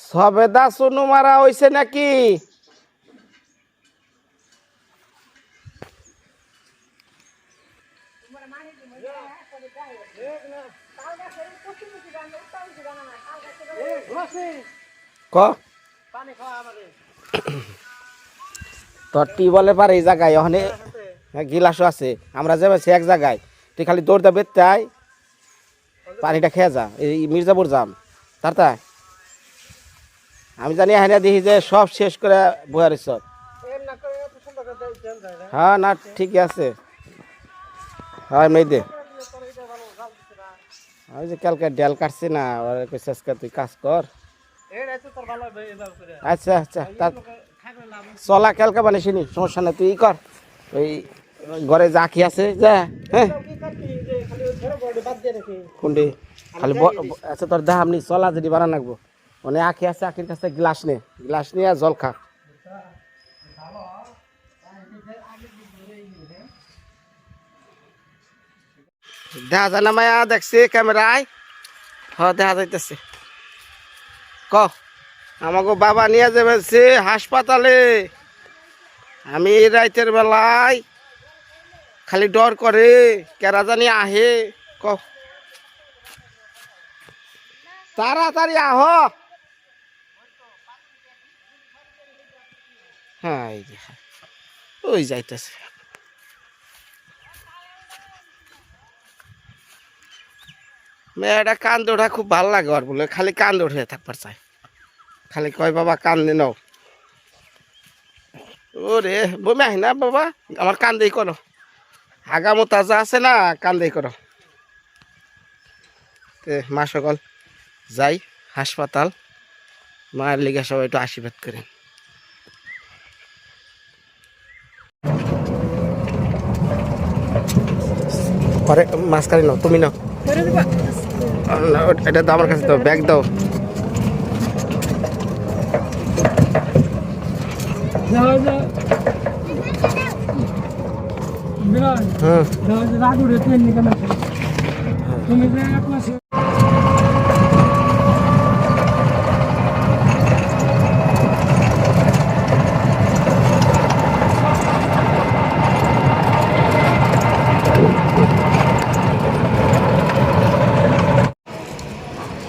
সবেদা সোনু মারা হইছে নাকি? তোর টিউবওয়েলে পারে এই জায়গায় ওখানে গিলাসও আছে। আমরা যাচ্ছি এক জায়গায়, তুই খালি দৌড় দা বেতে আয়, পানিটা খেয়ে যা। এই মির্জাপুর যাম তার তাই আমি জানি এখানে দেখি যে সব শেষ করে বয়ার। হ্যাঁ না ঠিকই আছে। হ্যাঁ মেয়ে ওই যে কালকে ডেল কাটছি না, তুই কাজ কর। আচ্ছা আচ্ছা চলা কালকে বানিয়েছিনি, সমস্যা নেই, তুই কর। ওই ঘরে যা কি আছে যা। হ্যাঁ কোনটি খালি আচ্ছা তোর দেখ আপনি চলা যদি বানান রাখবো। মানে আখি আছে, আখির কাছে গ্লাস নিয়ে জল খা। দেখা যায় না মায়া? দেখছি ক্যামেরায়, হ্যাঁ দেখা যাইতেছে। ক আমাকে বাবা নিয়ে যাবে হাসপাতালে। আমি রাতের বেলায় খালি ডর করে কেরা জানি আহে। ক তাড়াতাড়ি আহ। হ্যাঁ ওই যাইতেছে। মেয়েটা কান দৌড়া খুব ভালো লাগে আর বলে খালি কান দৌড়ে থাকবার চাই, খালি কয় বাবা কান দি নাও। ওরে বমি আহি না বাবা, আমার কান দেই করো, আগামো তাজা আছে না, কান দেই করো। মা সকল যাই হাসপাতাল, মায়ের লিগে সবাই একটু আশীর্বাদ করেন। পরে মাঝখানে নাও, তুমি নাও। এটা তো আমার কাছে দাও, ব্যাগ দাও।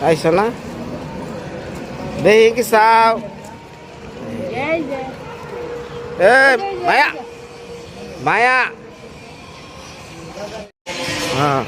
আইসো না দেখি কি চাও? মায়া মায়া হ্যাঁ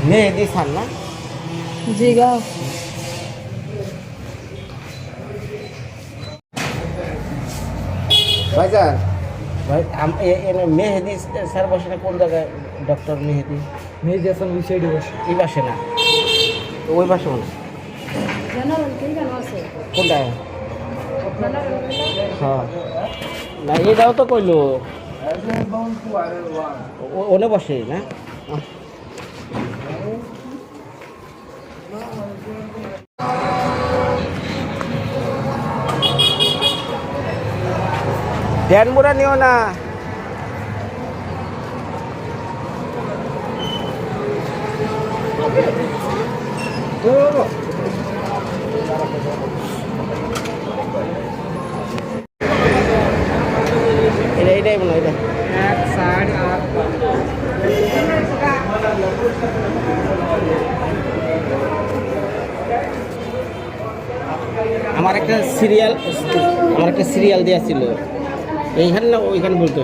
মেহেদি সান না জি গাও ভাইজান ভাই মেহেদি স্যার বসে না কোন জায়গায়? ডক্টর মেহেদি এখন ওই সাইডে বসে। এই পাশে না, ওই পাশে মনে কোনটা? হ্যাঁ না এটাও তো কইলো ওনে বসে না। ধ্যান মোড়া নিও না। এটাই মনে হয় আমার একটা সিরিয়াল দেওয়া ছিল এইখানে না ওইখানে বলতো।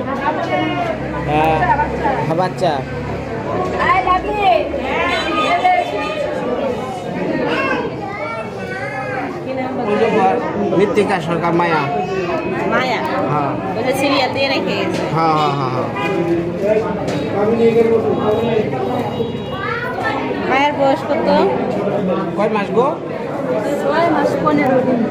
হ্যাঁ বাচ্চা মৃত্তিকা সরকার মায়া মায়া হ্যাঁ ওটা সিরিয়াল দিয়ে রেখে গেছে। হ্যাঁ হ্যাঁ হ্যাঁ হ্যাঁ মায়ের বয়স কত? কয় মাস গো? 6 মাস 15 দিন।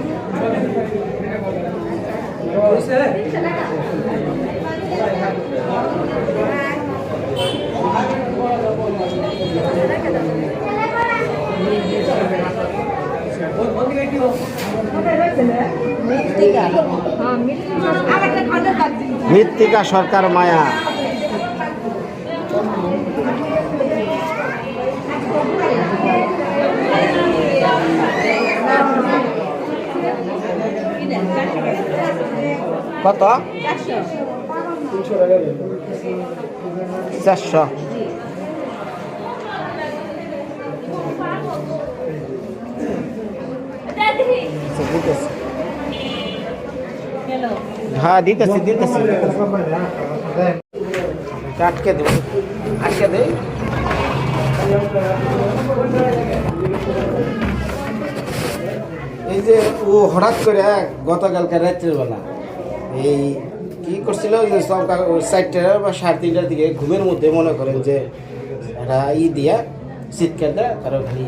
মৃত্তিকা, হ্যাঁ মৃত্তিকা। মৃত্তিকা সরকার মায়া। কত? 400। হ্যাঁ দিতেছি আটকে দেব, আটকে দে। এই যে ও হঠাৎ করে গতকালকে রাত্রের বেলা এই কি করছিল, যে 4টা বা 3:30টার দিকে ঘুমের মধ্যে মনে করেন যে একটা দিয়া চিৎকার দেয়, তারা খালি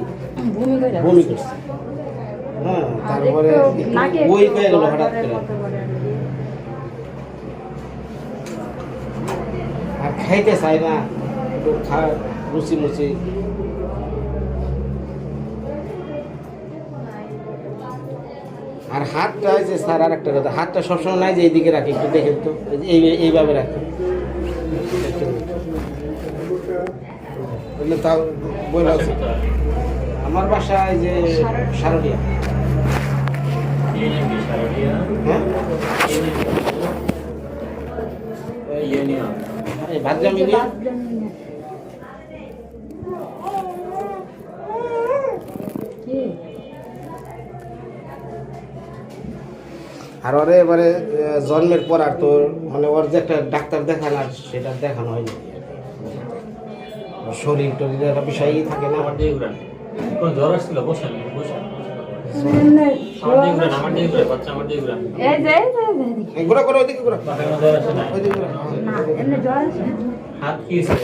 বমি করছে। হ্যাঁ, তারপরে বই পেয়ে গেল হঠাৎ করে, আর খাইতে চায় না, একটু রুচি মুচি। আর হাতটা যে স্যার আর একটা কথা, হাতটা সবসময় নাই যে এইদিকে রাখি, একটু দেখেন তো, এইভাবে রাখি। তাও বই লাগছে। আমার বাসায় যে শারদিয়া, হ্যাঁ ভাদ্রাম ইউনিয়ন। আর ওরে এবারে জন্মের পর আর তোর মানে ওর যে একটা ডাক্তার দেখানো, আর সেটা দেখানো হয়নি। শরীর টরীর একটা বিষয়ই থাকে না। আমার দিয়ে ঘুরান, কোন জ্বর আসছিল? বসেন বসেন, আমার দিয়ে ঘুরে বাচ্চা, আমার দিয়ে ঘুরান। ঘোরা করে ওইদিকে ঘোরা, মাথায় কোনো জ্বর আসে না? ওইদিকে ঘোরা। হাত কি ছিল?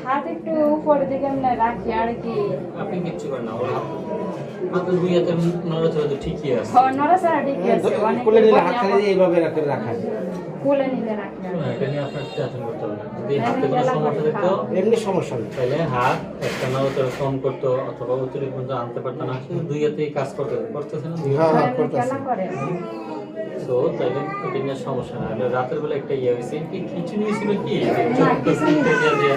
হাত একটু উপরে দিকে রাখি আর কি। আপনি কিচ্ছু করেন না, ওর হাত মাত্র 2 হাতের নড়াচড়া তো ঠিকই আছে। নড়াচড়া ঠিকই আছে, কোলে নিলে হাত খালি এইভাবে রাখা কোলে নিলে রাখি। এটা নিয়ে আপনার টেনশন করতে হবে না। যদি হাতে কোনো সমস্যা দেখতো, এমনি সমস্যা নেই। তাহলে হাত একটা নড়াচড়া কম করতো অথবা অতিরিক্ত পর্যন্ত আনতে পারতো না। শুধু 2 হাতেই কাজ করতেছে না? হ্যাঁ করতেছে। তো তাইলে ওটা নিয়ে সমস্যা না। রাতের বেলা একটা ইয়ে হয়েছে কি, কিছু নিয়েছিল কি, যে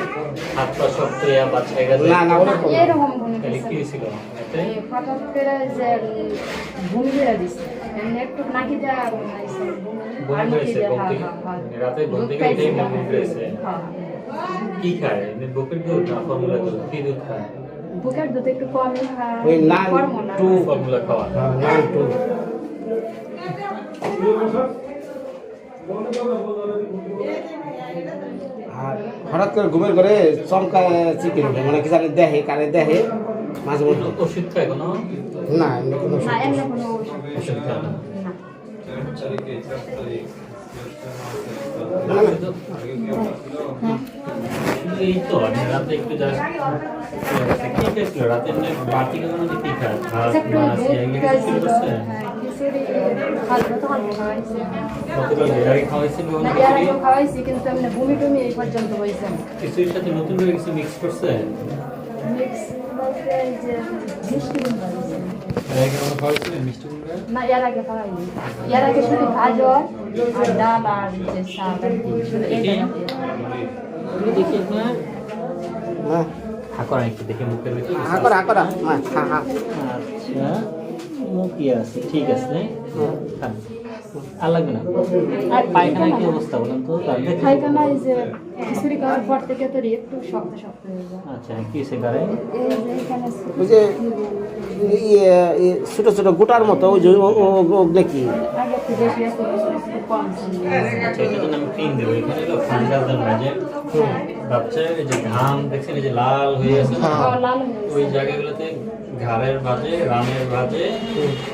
হাত পা শক্ত বা ছেড়ে গেছে? না না ওরকম এরকম তাহলে কি হয়েছিল? হঠাৎ করে যে ভূমি ধরে দিচ্ছে, একটু নাকি দেওয়া বমি হয়েছে ঘুম থেকে? রাতে ঘুম থেকে উঠেই বমি হয়েছে? কি খায়? বুকের দুধ না ফর্মুলা দুধ? কি দুধ খায়? বুকের দুধ একটু কমই খায়, ওই নান টু ফর্মুলা খাওয়া। নান টু। আর হঠাৎ করে ঘুমের ঘরে চমকা চিকেন উঠে, মানে কি জানি দেহে কানে দেহে মাঝে মধ্যে। ওষুধ খায় কোনো? না এমনি কোনো না এমনি কোনো ওষুধ খায় না। এই তো আমি রাতে একটু জাস্ট কি খাইছিল রাতে? এমনি বাড়তি কোনো কি খায়? ভাত মাছ এগুলো কিছু করছে? খিচুড়ি হালকা তো হালকা খাওয়াইছে, কতগুলো গাড়ি খাওয়াইছিল? না এর আগে খাওয়াইছি কিন্তু এমনি বমি টমি এই পর্যন্ত হয়েছে না। কিছুর সাথে নতুন করে কিছু মিক্স করছে? মিক্স বলতে এই যে মিষ্টি কুমড়া দিয়েছে। এর আগে কোনো খাওয়াইছিলেন মিষ্টি কুমড়া? না এর আগে খাওয়াইনি, এর আগে শুধু গাজর আর ডাল আর যে শাক আর কি, শুধু এইটা তুমি দেখি আপনার হ্যাঁ হাকরা একটু দেখে মুখের ভিতরে। হাকরা হাকরা মা হা হা। আচ্ছা মুখি আছে, ঠিক আছে, খান। আর লাগবে না। আর পায়খানার কি অবস্থা বলেন তো? পায়খানা এই যে খিচুড়ি খাওয়ার পর থেকে তো একটু শক্ত শক্ত হয়ে যায়। আচ্ছা কি হয়েছে গাড়ি? এই যে এখানে ওই যে ছোট ছোট গোটার মতো ওই যে দেখি আগে থেকে বেশি আছে, একটু কম ছিল। আচ্ছা এটার জন্য আমি ক্রিম দেবো। এখানে হলো ফাঙ্গাস যে বাচ্চার এই যে ঘাম দেখছেন এই যে লাল হয়ে আছে না, ও লাল হয়ে গেছে। ওই জায়গাগুলোতে ঘাড়ের ভাজে, রানের ভাজে,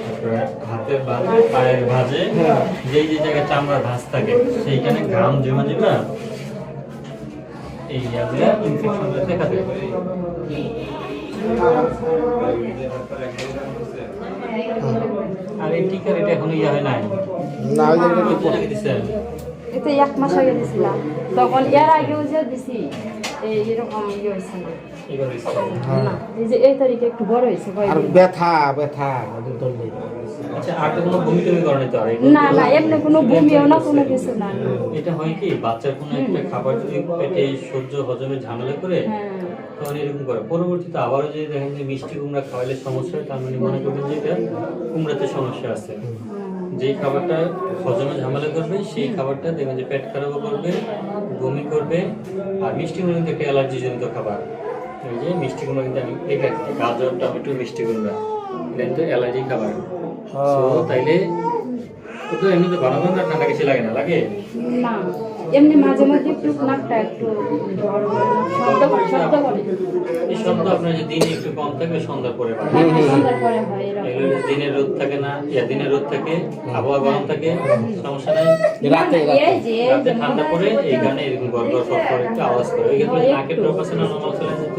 তারপরে হাতের ভাজে, পায়ের ভাজে, যেই যে জায়গায় চামড়ার ভাঁজ থাকে সেইখানে ঘাম জমা যাবে, এই ইনফেকশনটা দেখা দেবে। আর এই টিকার এটা এখনো ইয়ে হয় নাই। না ওই যে এটা কত টাকা দিছেন? এতে 1 মাস আগে দিছিলাম, তখন এর আগেও যে দিছি এরকম ইয়ে হয়েছে না। এবার হইছে। না এই যে এই তারিখে একটু বড় হয়েছে আর ব্যথা ব্যথা ওদের ধরলে আচ্ছা, আর তো কোনো বমি টমি করে নাই তো আর এই না না এমনি কোনো বমিও না কোনো কিছু না। এটা হয় কি বাচ্চার কোনো একটা খাবার যদি পেটে সহ্য হজমে ঝামেলা করে হ্যাঁ তখন এরকম করে। পরবর্তীতে আবারও যদি দেখেন যে মিষ্টি কুমড়া খাওয়াইলে সমস্যা হয়, তার মানে মনে করবেন যে এটা কুমড়াতে সমস্যা আছে। যেই খাবারটা হজমে ঝামেলা করবে সেই খাবারটা দেখবেন যে পেট খারাপও করবে, বমি করবে। আর মিষ্টি কুমড়া কিন্তু একটা অ্যালার্জি জনিত খাবার। এই যে মিষ্টি কুমড়া কিন্তু আমি দেখে রাখছি, গাজর টমেটো মিষ্টি কুমড়া এটা কিন্তু অ্যালার্জি খাবার। তো তাইলে তো এমনিতে ভালো না, ঠান্ডা কিছু লাগে না, লাগে না এমনি মাঝে মাঝে একটু নাকটা একটু জ্বর হয়, শব্দ করে। এই শব্দ আপনার যে দিনে একটু কম থাকবে সন্ধ্যার পরে বাড়ে। সন্ধ্যার পরে হয় এরকম। এগুলো দিনে রোদ থাকে না, দিনে রোদ থাকে, আবহাওয়া গরম থাকে, সমস্যা নাই। রাতে এই যে রাতে ঠান্ডা পড়ে এই গানে এরকম গড়গড় ফট করে একটু আওয়াজ করে। এই ক্ষেত্রে নাকের ড্রপ আছে না, নর্মাল চলে যেত।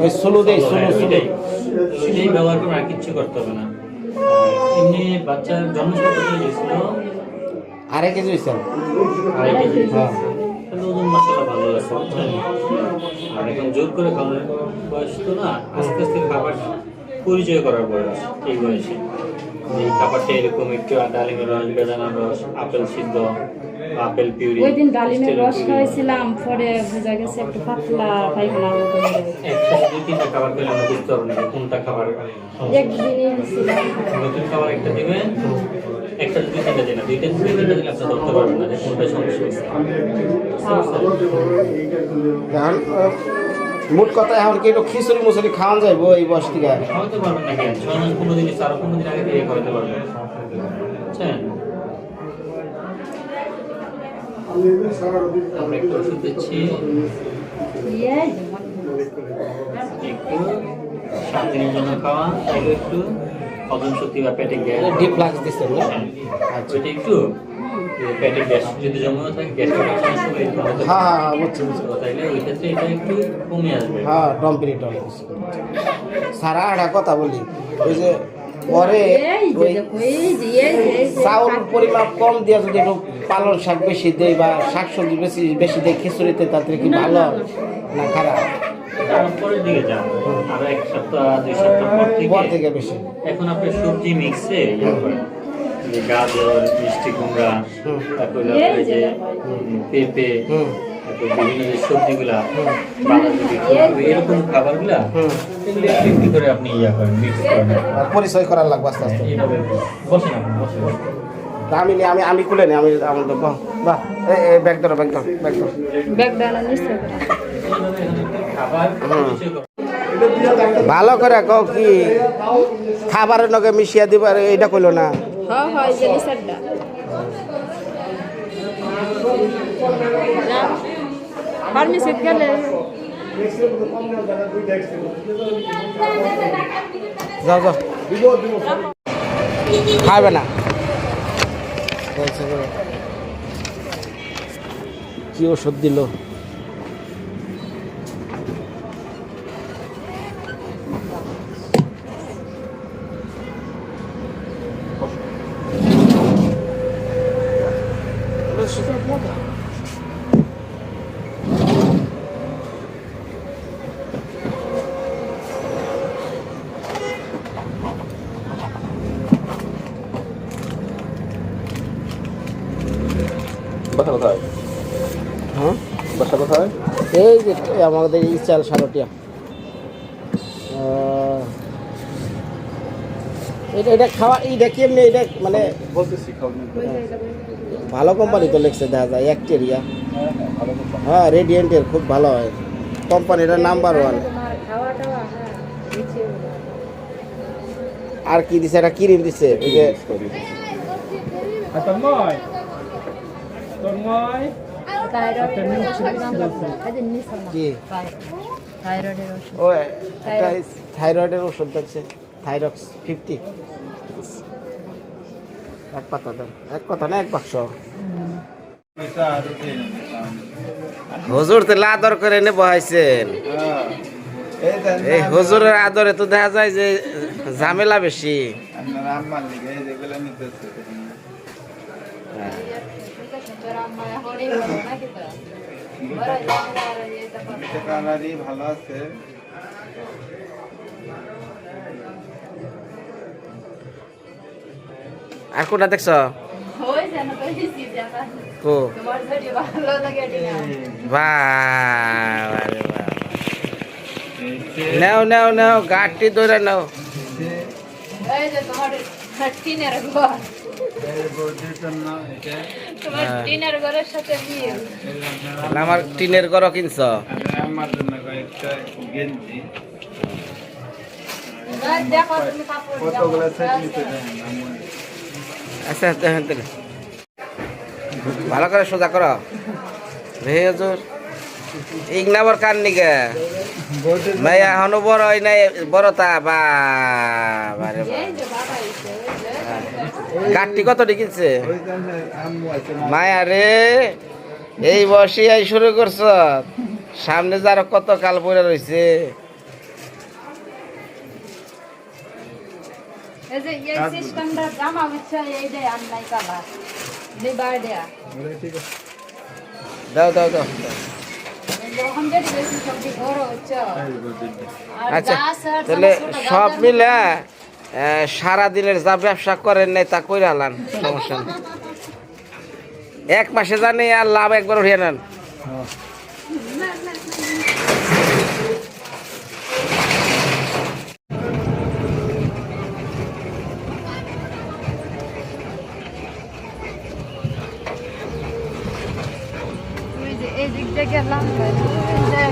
ওই সোলো দেই সোলো ওইটাই ওইটাই ব্যবহার করে, আর কিচ্ছু করতে হবে না। এমনি বাচ্চার জন্ম কত দিয়েছিল? 2.5 কেজি হয়েছে 2.5 কেজি। হ্যাঁ তাহলে ওজন মাসাল্লাহ ভালো লাগছে, বুঝছেন? আর এখন জোর করে খাওয়ানোর বয়স তো না, আস্তে আস্তে খাবার পরিচয় করার বয়স এই বয়সে। এই খাবারটা এরকম একটু ডালিমের রস, বেদানার রস, আপেল সিদ্ধ, আপেল পিউরি। ওই দিন ডালিমের রস খাওয়াইছিলাম, পরে বোঝা গেছে একটু পাতলা পায়খানার মতো হয়ে গেছে। একসাথে 2-3টা খাবার খেলে আমরা বুঝতে পারবো না যে কোনটা খাবার। একদিনই হয়েছিলাম। নতুন খাবার একটা দিবেন, একটা 2-3টা দিন না, 2-3টা দিলে আপনি ধরতে পারবেন না যে কোনটা সমস্যা হচ্ছে। এখন মোট কথা এখন কি একটু খিচুড়ি মুচুরি খাওয়ান যাইবো এই বয়স থেকে? খাওয়াতে পারবেন না কেন? 6 মাস 15 দিন, 15 দিন আগে থেকে খাওয়াতে পারবেন, বুঝছেন? আমরা একটু ওষুধ দিচ্ছি, এই যে একটু 7 দিনের জন্য খাওয়া, তাহলে একটু হজম শক্তি বা পেটে গ্যাস ডিফ্লাক্স দিচ্ছেন না? ওইটা একটু পেটে গ্যাস যদি জমা থাকে, গ্যাস হ্যাঁ হ্যাঁ বুঝছি বুঝছি তাইলে ওই ক্ষেত্রে এটা একটু কমে আসবে। হ্যাঁ ডম্পিরিটল সারা একটা কথা বলি, ওই যে পরে এই যে ওই দেখো এই যে এই যে চাউল পরিমাপ কম দিয়ে যদি একটু পালং শাক বেশি দেয় বা শাকসবজি বেশি বেশি দেয় খিচুড়িতে, তাতে কি ভালো না খারাপ? তারপরের দিকে যান, আরো 1 সপ্তাহ 2 সপ্তাহ পর থেকে বেশি এখন আপনি সবজি মিক্সে ইয়ে করেন, যে গাজর, মিষ্টি কুমড়া, তারপরে আপনার যে পেঁপে, তারপর বিভিন্ন যে সবজিগুলা, বাঁধাকপি, এরকম খাবারগুলা এগুলো একটু একটু করে আপনি ইয়া করেন, মিক্স করেন। আর পরিচয় করার লাগবে আস্তে আস্তে। এইভাবে বসেন আপনি, বসেন। তা আমি নি- আমি আমি কুলে নি, আমি আমার তো বাহ এই ব্যাগ ধরো ব্যাগ ধরো ব্যাগ ধরো। ব্যাগ ডালা নিশ্চয় করে। এইভাবে এখানে একটু খাবার পরিচয় করেন। ভালো করে কও কি খাবারের লগে মিশিয়ে দিব, আর এইটা কইলো না। হ্যাঁ হ্যাঁ এই যে নিষেধটা ফার্মেসিতে গেলে যাও যাও খাবে না। কি ওষুধ দিল? বাসা কোথায়? হ্যাঁ বাসা কোথায়? এই যে আমাদের ইচাল সারটিয়া। এটা এটা খাওয়া এইটা কেমনি? এটা মানে বলতেছি খাওয়া ভালো কোম্পানি তো লেখছে, দেখা যায় অ্যাক্টেরিয়া। হ্যাঁ রেডিয়েন্টের খুব ভালো হয়, কোম্পানিটার নাম্বার 1। তোমার খাওয়া টাওয়া হ্যাঁ নিচে আর কি দিছে? একটা ক্রিম দিছে ওই যে কি থাইরয়েডের ওষুধ ও একটা থাইরয়েডের ওষুধ দিচ্ছে, থাইরক্স 50। এক পাতা দেন, এক কথা না এক বাক্স। হুজুর তো লাদর করে এনে বহাইছেন, এই হুজুরের আদরে তো দেখা যায় যে ঝামেলা বেশি। আপনার আম্মার লিগে যেগুলো নিতেছে কালারই ভালো আছে। আর কোনটা দেখছ? কো বাহ, আরে বাহ। নাও নাও নাও, গাড়টি ধরে নাও। আমার টিনের ঘরও কিনছ? আমার জন্য কয়েকটা গেঞ্জি কতগুলো সেট নিতে দেন আমার। আচ্ছা দেখেন তাহলে ভালো করে সোজা করো রে হুজুর। ইগনাবর কান নিগে ভাই এখনো বড় হয় নাই, বড়তা বারে গাঠটি কত কিনছে ওইখানে আম্মু আছে মায়া রে? এই বসে আই শুরু করছ, সামনে যে আরো কত কাল পরে রয়েছে। দাও দাও দাও। আচ্ছা তাহলে সব মিলে সারাদিনের যা ব্যবসা করেন নাই তা কইরা আলান, সমস্যা নেই। এক মাসে জানি আর লাভ একবার উঠিয়ে নেন। এই দিক দিয়ে গেলাম,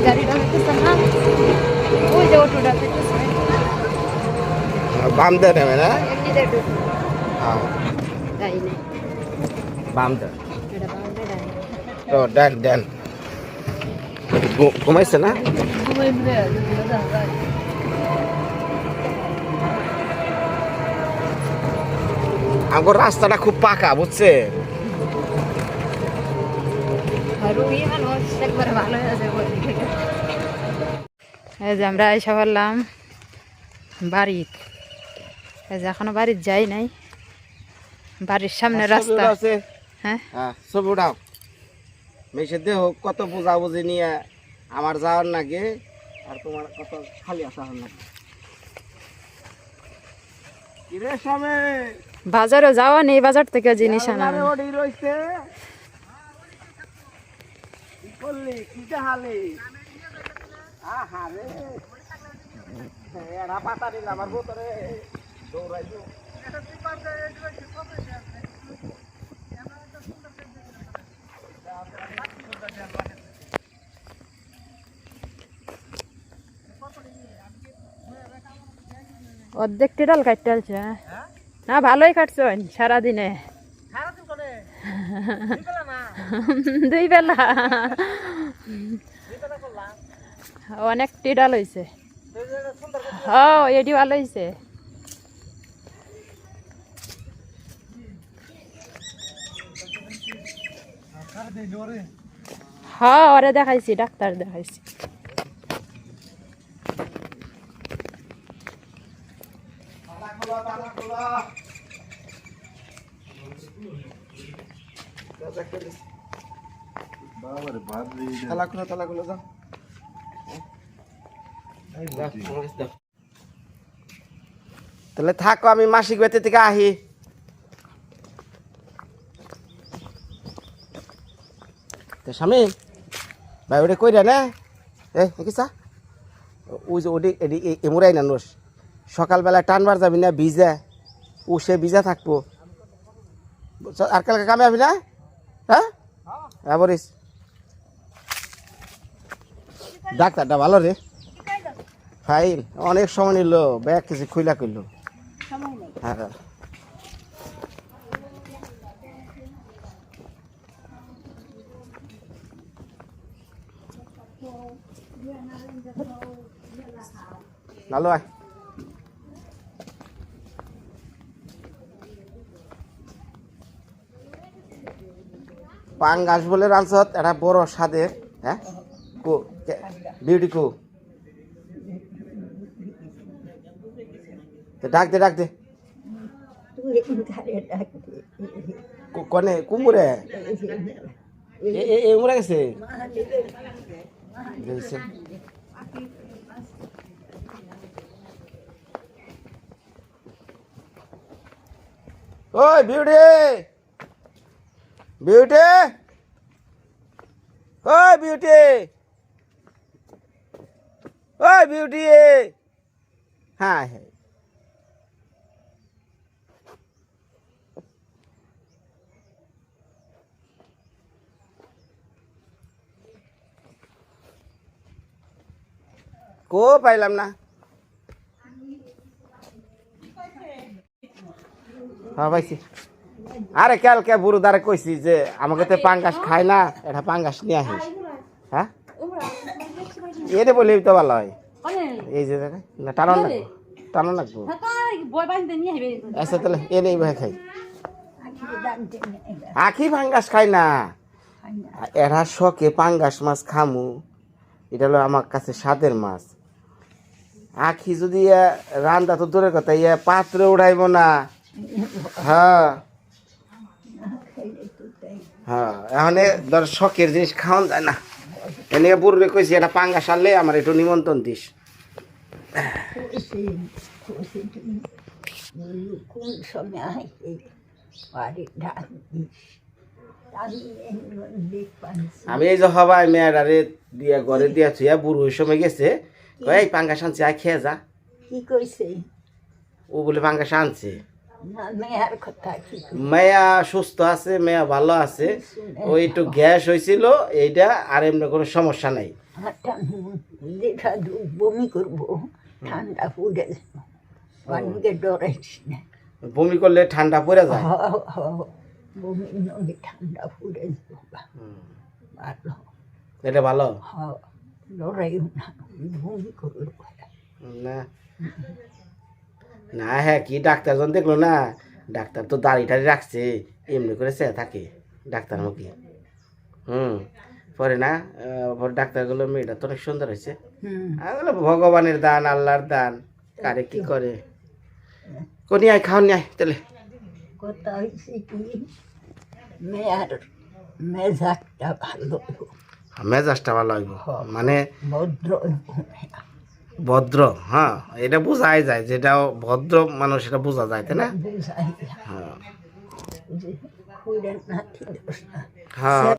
গাড়িটা হইতেছে না, ওই যে অটোটা হইতেছে বাম দেন হবে না? এমনিতে ঢুকবো। তাই না, বাম দেন এটা বাউন্ডারি ডান। তো দেন দেন। ঘুমাইছে না? আমার রাস্তাটা খুব পাকা বুঝছে। এই যে আমরা এসে বললাম বাড়ির, এই যে এখনো বাড়ির যাই নাই, বাড়ির সামনে রাস্তা। হ্যাঁ হ্যাঁ ছবি উঠাও। মেসে দেহ কত বুঝাবুঝি নিয়ে আমার যাওয়ার নাকি আর তোমার কত খালি আসা হল নাকি। কিরে সামনে বাজারে যাওয়া নেই, বাজার থেকে জিনিস আনা। ওডি রইছে কি করলি কি হালি আহা রে এরা পাতা দিল আমার ভিতরে দৌড়াইছো। অর্ধেক টিডাল কাটতে আলছে না, ভালোই কাটছো সারাদিনে। দুই বেলা অনেক টিডাল হয়েছে। হ্যাঁ এটি ভালো হয়েছে। হ্যাঁ ওরে দেখাইছি, ডাক্তার দেখাইছি। বাবার ভাত দিয়ে তালা খুলো যাও। তাহলে থাকো, আমি মাসিক বেতন থেকে আহি। তো স্বামী ভাই ওটা কই না কিসা ওই যে ওটি এমুরাই না নোস সকালবেলা টানবার যাবি না, ভিজা ও সে ভিজা থাকবো। আর কালকে কামে আবি না? হ্যাঁ হ্যাঁ বলিস। ডাক্তারটা ভালো রে, ফাইন। অনেক সময় নিল, ব্যাগ কিছু খুইলা করলো। হ্যাঁ ভালো আয়। পাঙ্গাস বলে রাঁধছত, এটা বড় স্বাদের। হ্যাঁ কো বিউটি কো তো ডাক দে ডাক দে কনে কুমুরে এ মরে গেছে গেছে। ওই বিউটি বিউটি ওই বিউটি ওই বিউটি হ্যাঁ হ্যাঁ কো পাইলাম না হ্যাঁ পাইছি আরে কালকে বুড়ো দ্বারা কইছি যে আমাকে তো পাঙ্গাস খায় না এটা পাঙ্গাস নিয়ে আসিস হ্যাঁ এটা বলে তো ভালো হয় এই যে দেখে না টানো না টানো লাগবো আচ্ছা তাহলে এ নেই ভাই খাই আখি পাঙ্গাস খাই না এরা শখে পাঙ্গাস মাছ খামু এটা হলো আমার কাছে স্বাদের মাছ আখি যদি রান্দা তো দূরের কথা ইয়া পাত্রে উঠাইব না হ্যাঁ হ্যাঁ এখন ধর শখের জিনিস খাওয়ান যায় না এনে বুড়ে কইছি এটা পাঙ্গাস আনলে আমার একটু নিমন্ত্রণ দিস কোন সময় আমি এই যে হবাই মেয়েরারে দিয়া ঘরে দিয়া ছুঁয়া বুড়ো ওই সময় গেছে এই পাঙ্গাস আনছে আয় খেয়ে যা কি কইছে ও বলে পাঙ্গাস আনছে না মেয়ার কথা কি মেয়া সুস্থ আছে মেয়া ভালো আছে ওই একটু গ্যাস হয়েছিল এইটা আর এমনি কোনো সমস্যা নাই যেটা বমি করবো ঠান্ডা পড়ে পানিকে ডরাইছি না বমি করলে ঠান্ডা পড়ে যায় বমি নদী ঠান্ডা পড়ে ভালো এটা ভালো ডরাইও না বমি করলো না না হ্যাঁ কি ডাক্তার যখন দেখলো না ডাক্তার তো দাড়ি টাড়ি রাখছে এমনি করে চেয়ে থাকে ডাক্তার মুখে পরে না পরে ডাক্তার গুলো মেয়েটা তো অনেক সুন্দর হয়েছে ভগবানের দান আল্লাহর দান কারে কি করে কোনি আয় খাওয়া নিয়ে আয় তাহলে কথা হয়েছে কি মেয়ার মেজাজটা ভালো মেজাজটা ভালো হইব মানে ভদ্র ভদ্র হ্যাঁ এটা বোঝাই যায় যেটা ভদ্র মানুষ এটা বোঝা যায় তাই না বুঝাই হ্যাঁ খুঁড়ে না দোষ না হ্যাঁ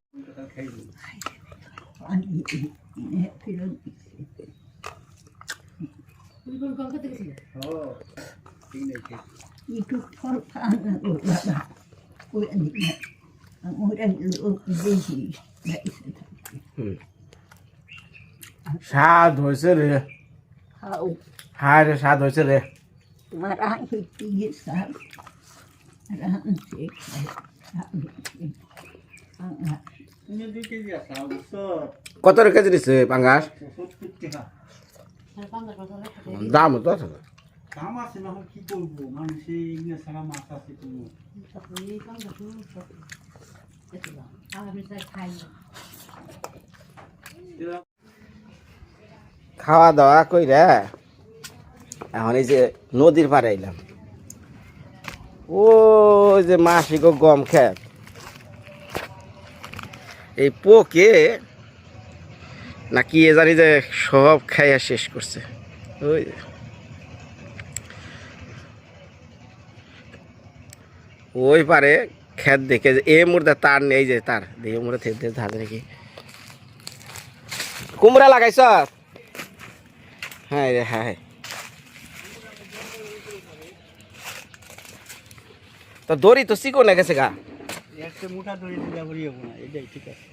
একটু ফল খান না বাবা করে দিন আমরা লোক বেশি স্বাদ হয়েছে রে খাও হ্যাঁ রে স্বাদ হয়েছে রে তোমার আহি দিয়ে সার রাঁধছে কত রে কেজি দিচ্ছে পাঙ্গাস দাম তো আছে কাম আছে না কি করবো মানুষে এগুলো সারা মাছ আছে কোনো খাওয়া দাওয়া কইরা এখন এই যে নদীর পাড়ে আইলাম ও যে মাসিক গম খেত এই পোকে না কি জানি যে সব খাইয়া শেষ করছে ওই ওই পারে খেত দেখে এ মুর্দা তার নেই যে তার দেখে মুড়ে থেকে ধারে নাকি কুমড়া লাগাইছ হ্যাঁ রে হ্যাঁ তো দড়ি তো শিখো না গেছে গা একটা মোটা দড়ি দিলে বলি হবো না এটাই ঠিক আছে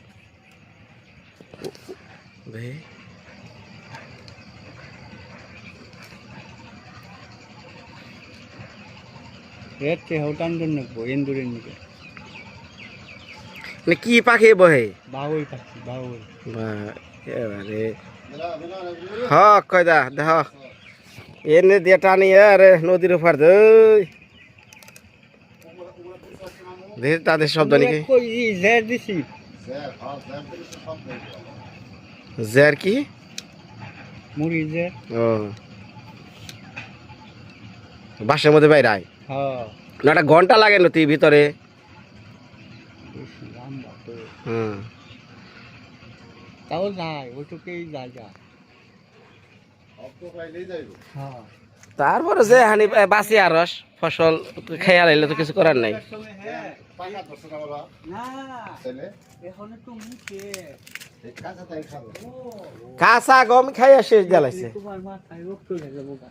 রেট হোটান জন্য এন্দুরের নিকে মানে কি পাখি বহে বাউই পাচ্ছি বাউই এবারে হ কয় দা দেখ এনে দিয়ে টানি আরে নদীর উপর দে তাদের শব্দ নাকি কই জের দিছি জের কি মুড়ি জের ও বাসের মধ্যে বাইরে আয় হ্যাঁ না একটা ঘন্টা লাগে নদী ভিতরে বেশি লম্বা তো হুম তাও নাই ওটুকুই জায়গা হ্যাঁ তারপরে যে হানি বাঁচি আরস ফসল খেয়াল আইলে তো কিছু করার নাই না এখন তো মুখে কাঁচা গম খাইয়া শেষ জ্বালাইছে তোমার মাথায় রক্ত লেগে বোকা